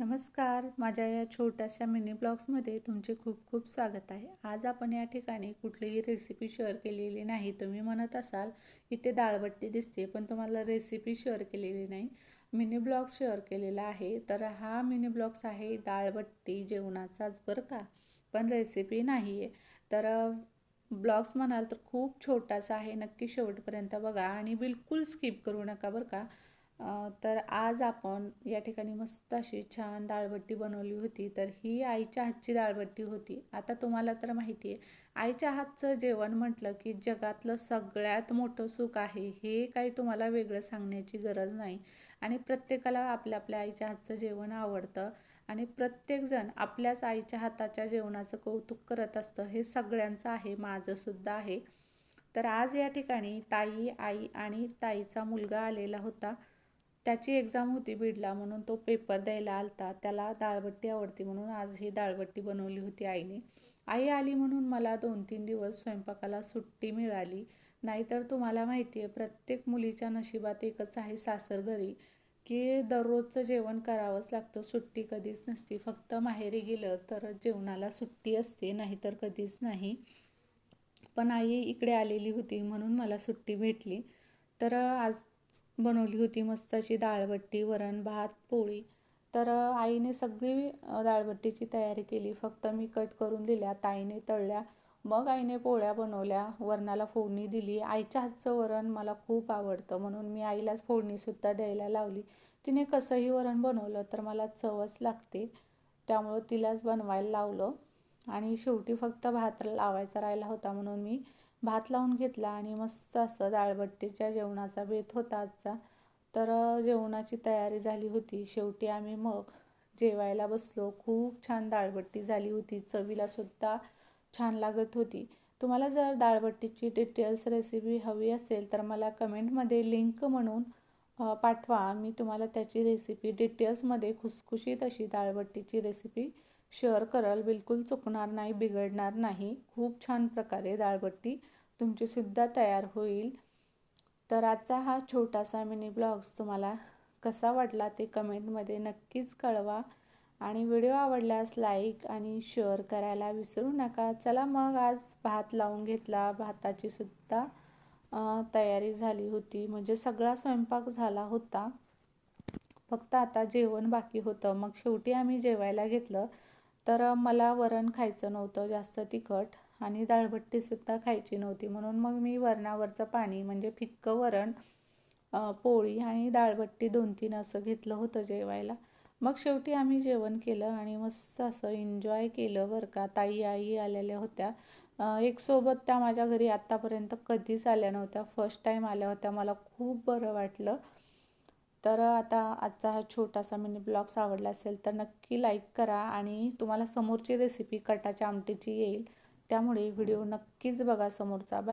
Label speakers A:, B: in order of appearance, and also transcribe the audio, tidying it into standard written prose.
A: नमस्कार, माझ्या या छोट्याशा मिनी ब्लॉग्समध्ये तुमचे खूप खूप स्वागत आहे. आज आपण या ठिकाणी कुठलीही रेसिपी शेअर केलेली नाही. तुम्ही म्हणत असाल इथे डाळबट्टी दिसते, पण तुम्हाला रेसिपी शेअर केलेली नाही, मिनी ब्लॉग शेअर केलेला आहे. तर हा मिनी ब्लॉग्स आहे डाळबट्टी जेवणाचाच बरं का, पण रेसिपी नाही आहे. तर ब्लॉग्स म्हणाल तर खूप छोटासा आहे, नक्की शेवटपर्यंत बघा आणि बिलकुल स्किप करू नका बरं का. तर आज आपण या ठिकाणी मस्त अशी छान डाळबट्टी बनवली होती. तर ही आईच्या हातची डाळबट्टी होती. आता तुम्हाला तर माहिती आहे, आईच्या हातचं जेवण म्हटलं की जगातलं सगळ्यात मोठं सुख आहे. हे काही तुम्हाला वेगळं सांगण्याची गरज नाही. आणि प्रत्येकाला आपल्या आपल्या आईच्या हातचं जेवण आवडतं आणि प्रत्येकजण आपल्याच आईच्या हाताच्या जेवणाचं कौतुक करत असतं. हे सगळ्यांचं आहे, माझंसुद्धा आहे. तर आज या ठिकाणी ताई, आई आणि ताईचा मुलगा आलेला होता. त्याची एक्झाम होती बीडला, म्हणून तो पेपर द्यायला आलता. त्याला डाळबट्टी आवडती म्हणून आज ही डाळबट्टी बनवली होती आईने. आई आली म्हणून मला 2-3 दिवस स्वयंपाकाला सुट्टी मिळाली. नाहीतर तुम्हाला माहिती आहे, प्रत्येक मुलीच्या नशिबात एकच आहे सासरघरी, की दररोजचं जेवण करावंच लागतं. सुट्टी कधीच नसते. फक्त माहेरी गेलं तर जेवणाला सुट्टी असते, नाहीतर कधीच नाही. पण आई इकडे आलेली होती म्हणून मला सुट्टी भेटली. तर आज बनवली होती मस्त अशी डाळबट्टी, वरण, भात, पोळी. तर आईने सगळी डाळबट्टीची तयारी केली. फक्त मी कट करून दिल्या, ताईने तळल्या. मग आईने पोळ्या बनवल्या, वरणाला फोडणी दिली. आईच्या हातचं वरण मला खूप आवडतं म्हणून मी आईलाच फोडणीसुद्धा द्यायला लावली. तिने कसंही वरण बनवलं तर मला चवच लागते, त्यामुळं तिलाच बनवायला लावलं. आणि शेवटी फक्त भात लावायचा राहिला होता म्हणून मी भात लावून घेतला आणि मस्त असं डाळबट्टीच्या जेवणाचा बेत होता आजचा. तर जेवणाची तयारी झाली होती. शेवटी आम्ही मग जेवायला बसलो. खूप छान डाळबट्टी झाली होती, चवीला सुद्धा छान लागत होती. तुम्हाला जर डाळबट्टीची डिटेल्स रेसिपी हवी असेल तर मला कमेंटमध्ये लिंक म्हणून पाठवा. मी तुम्हाला त्याची रेसिपी डिटेल्समध्ये खुसखुशीत अशी डाळबट्टीची रेसिपी शेअर कराल. बिलकुल चुकणार नाही, बिघडणार नाही. खूप छान प्रकारे डाळबट्टी तुमचीसुद्धा तयार होईल. तर आजचा हा छोटासा मिनी ब्लॉग्स तुम्हाला कसा वाटला ते कमेंटमध्ये नक्कीच कळवा. आणि व्हिडिओ आवडल्यास लाईक आणि शेअर करायला विसरू नका. चला मग आज भात लावून घेतला. भाताची सुद्धा तयारी झाली होती, म्हणजे सगळा स्वयंपाक झाला होता. फक्त आता जेवण बाकी होतं. मग शेवटी आम्ही जेवायला घेतलं. तर मला वरण खायचं नव्हतं जास्त तिखट आणि डाळबट्टीसुद्धा खायची नव्हती, म्हणून मग मी वरणावरचं पाणी म्हणजे फिक्कं वरण, पोळी आणि डाळबट्टी 2-3 असं घेतलं होतं जेवायला. मग शेवटी आम्ही जेवण केलं आणि मस्त असं एन्जॉय केलं बरं का. ताई, आई आलेल्या होत्या. एक सोबत त्या माझ्या घरी आत्तापर्यंत कधीच आल्या नव्हत्या, फर्स्ट टाईम आल्या होत्या. मला खूप बरं वाटलं. तर आता आजचा हा छोटासा मिनी ब्लॉग्स आवडला असेल तर नक्की लाईक करा आणि तुम्हाला समोरची रेसिपी कटाच्या आमटीची येईल, त्यामुळे व्हिडिओ नक्कीच बघा समोरचा.